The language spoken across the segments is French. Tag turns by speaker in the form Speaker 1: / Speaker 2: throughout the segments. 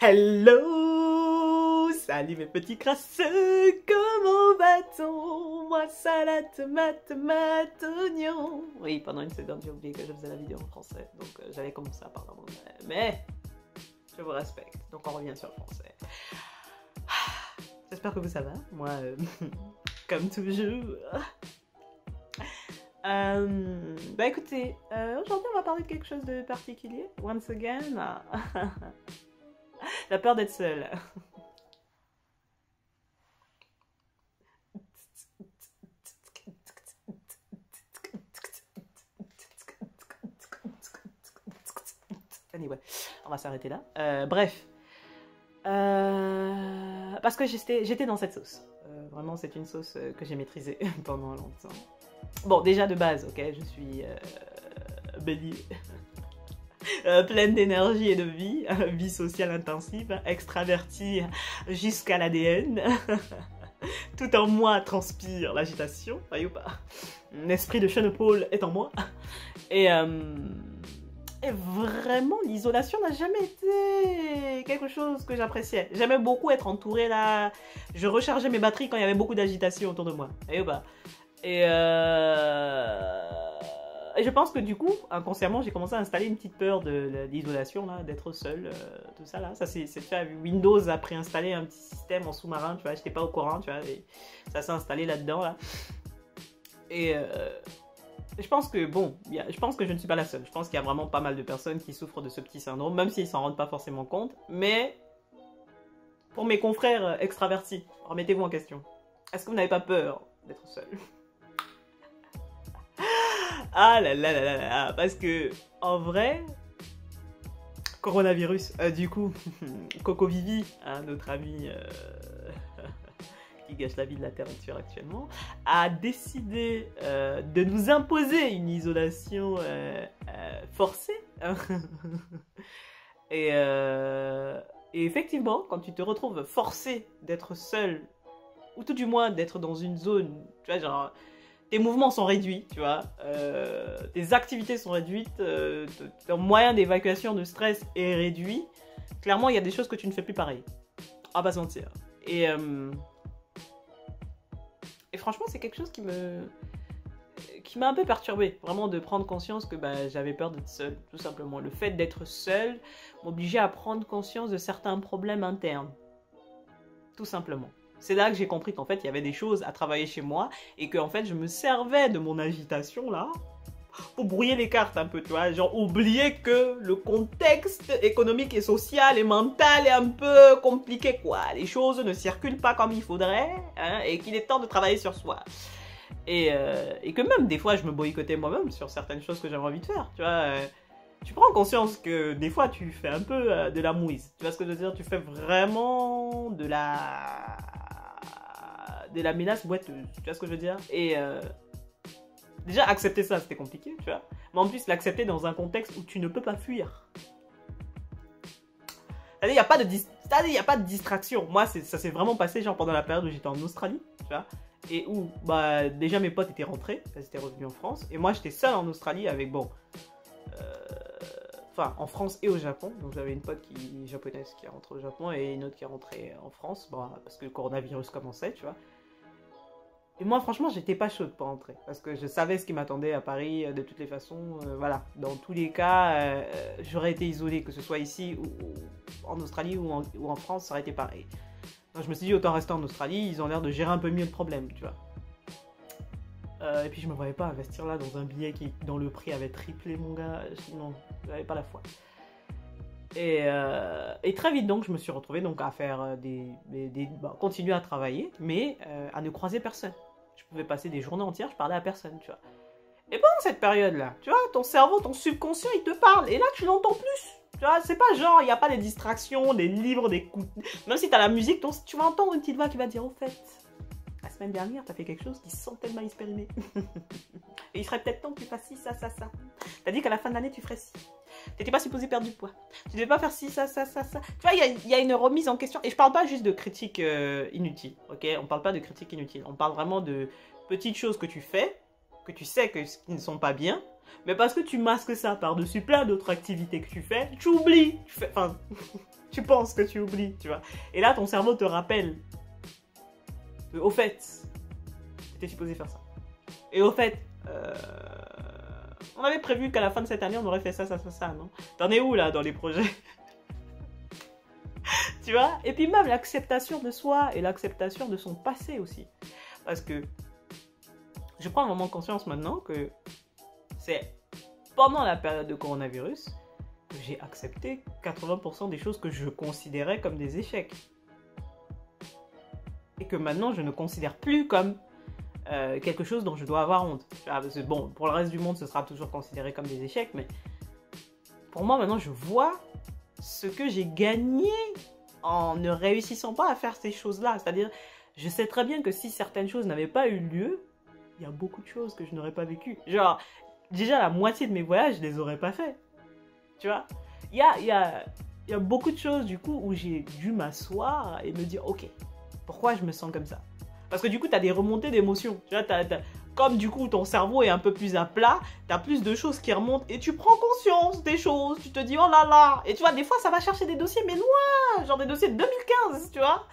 Speaker 1: Hello, salut mes petits crasseux, comment va-t-on? Moi salade, tomate, oignon. Oui, pendant une seconde j'ai oublié que je faisais la vidéo en français, donc j'allais commencer à parler en anglais. Mais je vous respecte, donc on revient sur le français. J'espère que vous ça va, moi comme toujours. Bah écoutez, aujourd'hui on va parler de quelque chose de particulier, once again. La peur d'être seule. Anyway, on va s'arrêter là. Bref. Parce que j'étais dans cette sauce. Vraiment, c'est une sauce que j'ai maîtrisée pendant longtemps. Bon, déjà de base, ok, je suis bélier. Pleine d'énergie et de vie, vie sociale intensive, extravertie jusqu'à l'ADN. Tout en moi transpire l'agitation, voyez ou pas? L'esprit de Chenepaul est en moi. Et vraiment, l'isolation n'a jamais été quelque chose que j'appréciais. J'aimais beaucoup être entourée là. Je rechargeais mes batteries quand il y avait beaucoup d'agitation autour de moi, voyez ou pas? Et je pense que du coup, inconsciemment, j'ai commencé à installer une petite peur de l'isolation, d'être seule, tout ça là. Ça c'est fait, Windows a préinstallé un petit système en sous-marin, tu vois, j'étais pas au courant, tu vois, et ça s'est installé là-dedans, là. Et je pense que, bon, je pense que je ne suis pas la seule. Je pense qu'il y a vraiment pas mal de personnes qui souffrent de ce petit syndrome, même s'ils s'en rendent pas forcément compte. Mais, pour mes confrères extravertis, remettez-vous en question. Est-ce que vous n'avez pas peur d'être seul? Ah là là là là là, parce que en vrai, coronavirus, du coup, Coco Vivi, hein, notre ami qui gâche la vie de la Terre entière actuellement, a décidé de nous imposer une isolation forcée. Et effectivement, quand tu te retrouves forcé d'être seul, ou tout du moins d'être dans une zone, tu vois, genre... tes mouvements sont réduits, tu vois, tes activités sont réduites, ton moyen d'évacuation de stress est réduit. Clairement, il y a des choses que tu ne fais plus pareil. On va pas se mentir. Et franchement, c'est quelque chose qui m'a un peu perturbée. Vraiment de prendre conscience que bah, j'avais peur d'être seule, tout simplement. Le fait d'être seule m'obligeait à prendre conscience de certains problèmes internes. Tout simplement. C'est là que j'ai compris qu'en fait, il y avait des choses à travailler chez moi et que en fait, je me servais de mon agitation, là, pour brouiller les cartes un peu, tu vois. Genre, oublier que le contexte économique et social et mental est un peu compliqué, quoi. Les choses ne circulent pas comme il faudrait, hein, et qu'il est temps de travailler sur soi. Et que même, des fois, je me boycottais moi-même sur certaines choses que j'avais envie de faire, tu vois. Tu prends conscience que des fois, tu fais un peu de la mouise. Tu vois ce que je veux dire? Tu fais vraiment de la menace boiteuse, tu vois ce que je veux dire? Et déjà, accepter ça, c'était compliqué, tu vois. Mais en plus, l'accepter dans un contexte où tu ne peux pas fuir. C'est-à-dire, il n'y a pas de distraction. Moi, ça s'est vraiment passé genre pendant la période où j'étais en Australie, tu vois. Et où, bah, déjà mes potes étaient rentrés, ils étaient revenus en France. Et moi, j'étais seule en Australie avec, bon... Enfin, en France et au Japon. Donc j'avais une pote japonaise qui est rentrée au Japon et une autre qui est rentrée en France, bon, parce que le coronavirus commençait, tu vois. Et moi, franchement, j'étais pas chaude pour rentrer, parce que je savais ce qui m'attendait à Paris, de toutes les façons, voilà. Dans tous les cas, j'aurais été isolée, que ce soit ici, ou en Australie, ou en France, ça aurait été pareil. Donc je me suis dit, autant rester en Australie, ils ont l'air de gérer un peu mieux le problème, tu vois. Et puis je me voyais pas investir là dans un billet dont le prix avait triplé, mon gars. Non, j'avais pas la foi. Et très vite donc je me suis retrouvée donc à faire continuer à travailler, mais à ne croiser personne. Je pouvais passer des journées entières, je parlais à personne, tu vois. Et pendant cette période-là, tu vois, ton cerveau, ton subconscient, il te parle. Et là, tu l'entends plus. Tu vois, c'est pas genre, il n'y a pas des distractions, des livres, des coups. Même si tu as la musique, tu vas entendre une petite voix qui va te dire, au fait... la semaine dernière, t'as fait quelque chose qui sent tellement expérimé. Et il serait peut-être temps que tu fasses ci, ça, ça, ça. T'as dit qu'à la fin de l'année, tu ferais ci. T'étais pas supposé perdre du poids. Tu devais pas faire ci, ça, ça, ça, ça. Tu vois, il y a une remise en question. Et je parle pas juste de critiques inutiles, ok? On parle pas de critiques inutiles. On parle vraiment de petites choses que tu fais, que tu sais qui ne sont pas bien, Mais parce que tu masques ça par-dessus plein d'autres activités que tu fais, tu oublies. Enfin, tu penses que tu oublies, tu vois. Et là, ton cerveau te rappelle. Au fait, tu étais supposé faire ça. Et au fait, on avait prévu qu'à la fin de cette année, on aurait fait ça, non? T'en es où, là, dans les projets? Tu vois? Et puis même l'acceptation de soi et l'acceptation de son passé aussi. Parce que je prends vraiment conscience maintenant que c'est pendant la période de coronavirus que j'ai accepté 80% des choses que je considérais comme des échecs. Et que maintenant, je ne considère plus comme quelque chose dont je dois avoir honte. Parce que, bon, pour le reste du monde, ce sera toujours considéré comme des échecs, mais pour moi, maintenant, je vois ce que j'ai gagné en ne réussissant pas à faire ces choses-là. C'est-à-dire, je sais très bien que si certaines choses n'avaient pas eu lieu, il y a beaucoup de choses que je n'aurais pas vécues. Genre, déjà la moitié de mes voyages, je les aurais pas fait. Tu vois? Il y a beaucoup de choses, du coup, où j'ai dû m'asseoir et me dire, ok, pourquoi je me sens comme ça? Parce que du coup, tu as des remontées d'émotions. Tu vois, comme du coup, ton cerveau est un peu plus à plat, tu as plus de choses qui remontent et tu prends conscience des choses. Tu te dis, oh là là. Et tu vois, des fois, ça va chercher des dossiers, mais loin. Genre des dossiers de 2015, tu vois.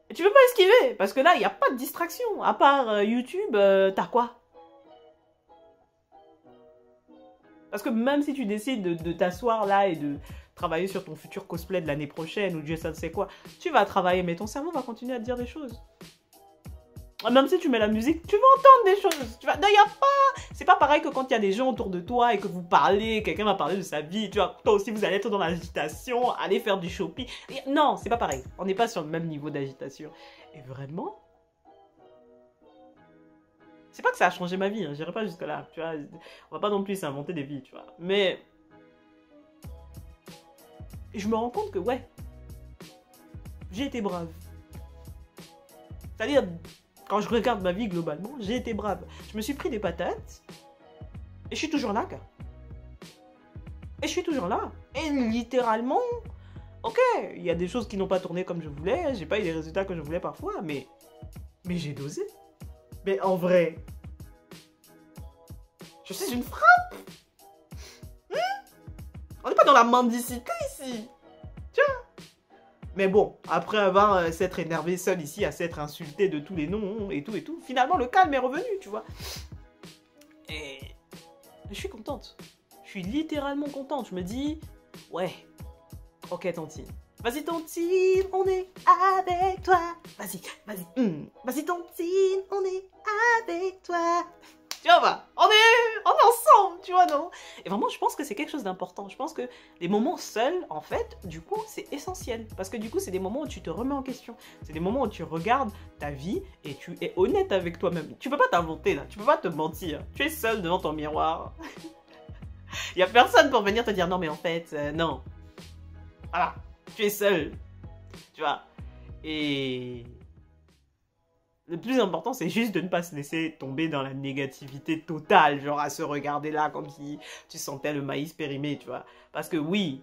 Speaker 1: Et tu peux pas esquiver. Parce que là, il n'y a pas de distraction. À part YouTube, t'as quoi? Parce que même si tu décides de t'asseoir là et de travailler sur ton futur cosplay de l'année prochaine ou Dieu ça ne sait quoi, tu vas travailler, mais ton cerveau va continuer à te dire des choses. Même si tu mets la musique, tu vas entendre des choses. Tu vas... Non, y a pas... C'est pas pareil que quand il y a des gens autour de toi et que vous parlez, quelqu'un va parler de sa vie, tu vois, toi aussi vous allez être dans l'agitation, aller faire du shopping. Non, c'est pas pareil. On n'est pas sur le même niveau d'agitation. Et vraiment... C'est pas que ça a changé ma vie, hein, j'irai pas jusque là, tu vois. On va pas non plus s'inventer des vies, tu vois. Mais... je me rends compte que, ouais, j'ai été brave. C'est-à-dire, quand je regarde ma vie globalement, j'ai été brave. Je me suis pris des patates, et je suis toujours là, gars. Et je suis toujours là. Et littéralement, ok, il y a des choses qui n'ont pas tourné comme je voulais, j'ai pas eu les résultats que je voulais parfois, mais j'ai dosé. Mais en vrai, je suis une frappe. On n'est pas dans la mendicité ici. Tu vois. Mais bon, après avoir s'être énervé seul ici, à s'être insulté de tous les noms et tout, finalement le calme est revenu, tu vois. Et je suis contente. Je suis littéralement contente. Je me dis, ouais, ok Tantine. Vas-y Tantine, on est avec toi. Vas-y, vas-y Tantine, on est avec toi. Tu vois, on est ensemble, tu vois, non? Et vraiment, je pense que c'est quelque chose d'important. Je pense que les moments seuls, en fait, du coup, c'est essentiel. Parce que du coup, c'est des moments où tu te remets en question. C'est des moments où tu regardes ta vie et tu es honnête avec toi-même. Tu peux pas t'inventer, là. Tu peux pas te mentir. Tu es seul devant ton miroir. Il y a personne pour venir te dire, non, mais en fait, non. Voilà. Tu es seul. Tu vois. Et... le plus important, c'est juste de ne pas se laisser tomber dans la négativité totale, genre à se regarder là comme si tu sentais le maïs périmé, tu vois. Parce que oui,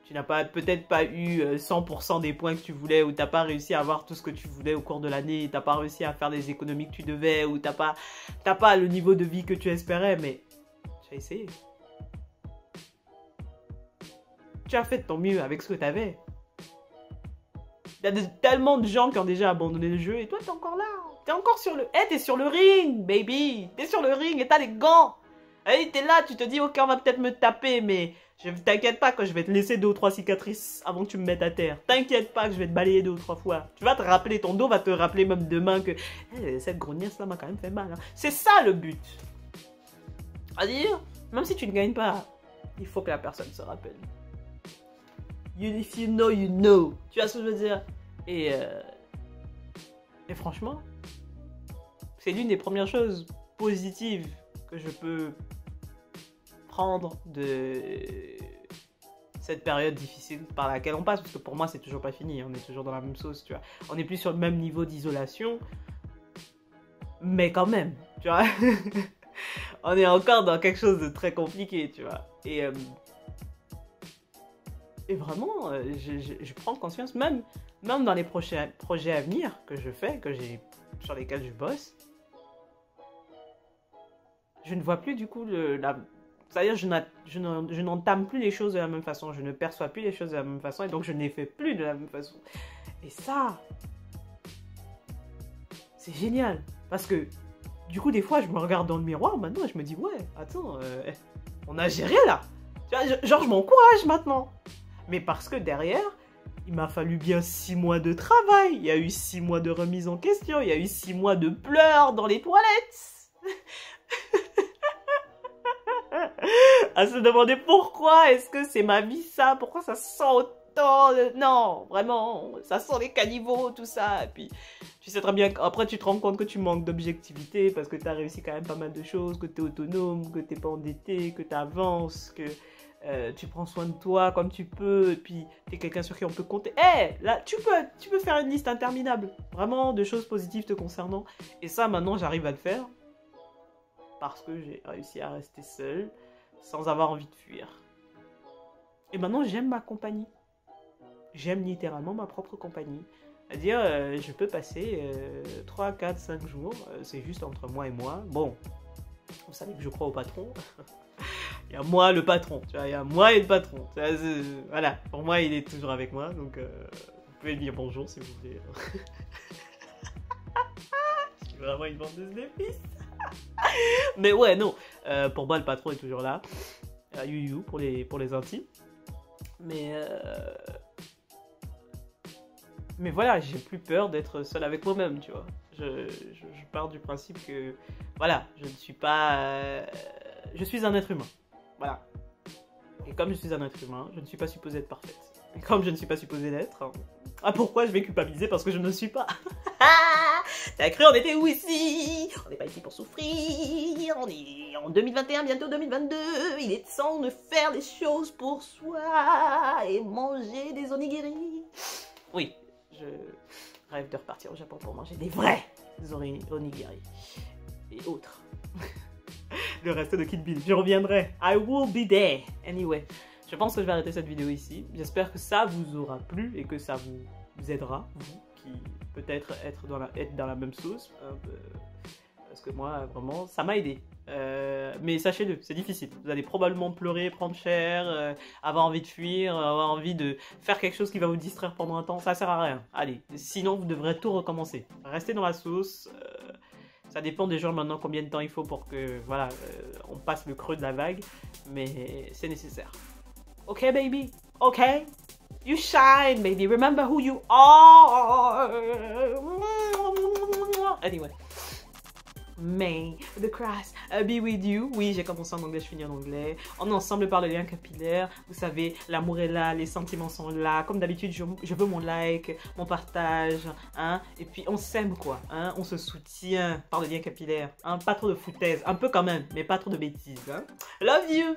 Speaker 1: tu n'as peut-être pas eu 100% des points que tu voulais, ou tu n'as pas réussi à avoir tout ce que tu voulais au cours de l'année, tu n'as pas réussi à faire les économies que tu devais, ou tu n'as pas le niveau de vie que tu espérais, mais tu as essayé. Tu as fait de ton mieux avec ce que tu avais. Il y a tellement de gens qui ont déjà abandonné le jeu, et toi, tu es encore là. T'es encore sur le... t'es sur le ring, baby. T'es sur le ring et t'as les gants. Hey, t'es là, tu te dis, ok, on va peut-être me taper, mais t'inquiète pas que je vais te laisser 2 ou 3 cicatrices avant que tu me mettes à terre. T'inquiète pas que je vais te balayer 2 ou 3 fois. Tu vas te rappeler, ton dos va te rappeler même demain que cette grognasse-là m'a quand même fait mal. Hein. C'est ça le but. C'est-à-dire, même si tu ne gagnes pas, il faut que la personne se rappelle. If you know, you know. Tu vois ce que je veux dire? Et franchement, c'est l'une des premières choses positives que je peux prendre de cette période difficile par laquelle on passe. Parce que pour moi, c'est toujours pas fini. On est toujours dans la même sauce, tu vois. On n'est plus sur le même niveau d'isolation. Mais quand même, tu vois. On est encore dans quelque chose de très compliqué, tu vois. Et vraiment, je prends conscience, même dans les projets à venir que je fais, sur lesquels je bosse, je ne vois plus du coup c'est-à-dire je n'entame plus les choses de la même façon, je ne perçois plus les choses de la même façon et donc je ne les fais plus de la même façon. Et ça, c'est génial parce que du coup des fois je me regarde dans le miroir maintenant et je me dis ouais, attends, on a géré là. Tu vois, genre je m'encourage maintenant. Mais parce que derrière, il m'a fallu bien 6 mois de travail, il y a eu 6 mois de remise en question, il y a eu 6 mois de pleurs dans les toilettes. À se demander pourquoi, est-ce que c'est ma vie ça, pourquoi ça sent autant, non, vraiment, ça sent les caniveaux, tout ça, et puis tu sais très bien qu'après tu te rends compte que tu manques d'objectivité parce que tu as réussi quand même pas mal de choses, que tu es autonome, que tu n'es pas endetté, que tu avances, que tu prends soin de toi comme tu peux, et puis tu es quelqu'un sur qui on peut compter. Là, tu peux faire une liste interminable, vraiment, de choses positives te concernant, et ça maintenant j'arrive à le faire parce que j'ai réussi à rester seule, sans avoir envie de fuir. Et maintenant, j'aime ma compagnie. J'aime littéralement ma propre compagnie. C'est-à-dire, je peux passer 3, 4, 5 jours, c'est juste entre moi et moi. Bon, vous savez que je crois au patron. Il y a moi le patron, tu vois, il y a moi et le patron. Voilà, pour moi, il est toujours avec moi, donc vous pouvez lui dire bonjour si vous voulez. Je suis vraiment une vendeuse d'épices. Mais ouais, non, pour moi le patron est toujours là, you pour les intimes. Mais voilà, j'ai plus peur d'être seule avec moi-même, tu vois. Je pars du principe que, voilà, je ne suis pas... je suis un être humain, voilà. Et comme je suis un être humain, je ne suis pas supposée être parfaite. Et comme je ne suis pas supposée l'être, pourquoi je vais culpabiliser parce que je ne le suis pas? T'as cru on était où ici? On n'est pas ici pour souffrir, on est en 2021, bientôt 2022, il est temps de faire des choses pour soi et manger des onigiri. Oui, je rêve de repartir au Japon pour manger des vrais onigiri et autres. Le reste de Kill Bill, je reviendrai. I will be there. Anyway, je pense que je vais arrêter cette vidéo ici. J'espère que ça vous aura plu et que ça vous aidera, vous qui peut-être être dans la même sauce. Parce que moi, vraiment, ça m'a aidé. Mais sachez-le, c'est difficile. Vous allez probablement pleurer, prendre cher, avoir envie de fuir, avoir envie de faire quelque chose qui va vous distraire pendant un temps. Ça sert à rien. Allez, sinon vous devrez tout recommencer. Restez dans la sauce. Ça dépend des gens maintenant combien de temps il faut pour que, voilà, on passe le creux de la vague. Mais c'est nécessaire. Ok, baby? Ok? You shine, baby. Remember who you are. Anyway. May the Christ be with you. Oui, j'ai commencé en anglais, je finis en anglais. On est ensemble par le lien capillaire. Vous savez, l'amour est là, les sentiments sont là. Comme d'habitude, je veux mon like, mon partage. Hein? Et puis, on s'aime quoi. Hein? On se soutient par le lien capillaire. Hein? Pas trop de foutaise. Un peu quand même, mais pas trop de bêtises. Hein? Love you.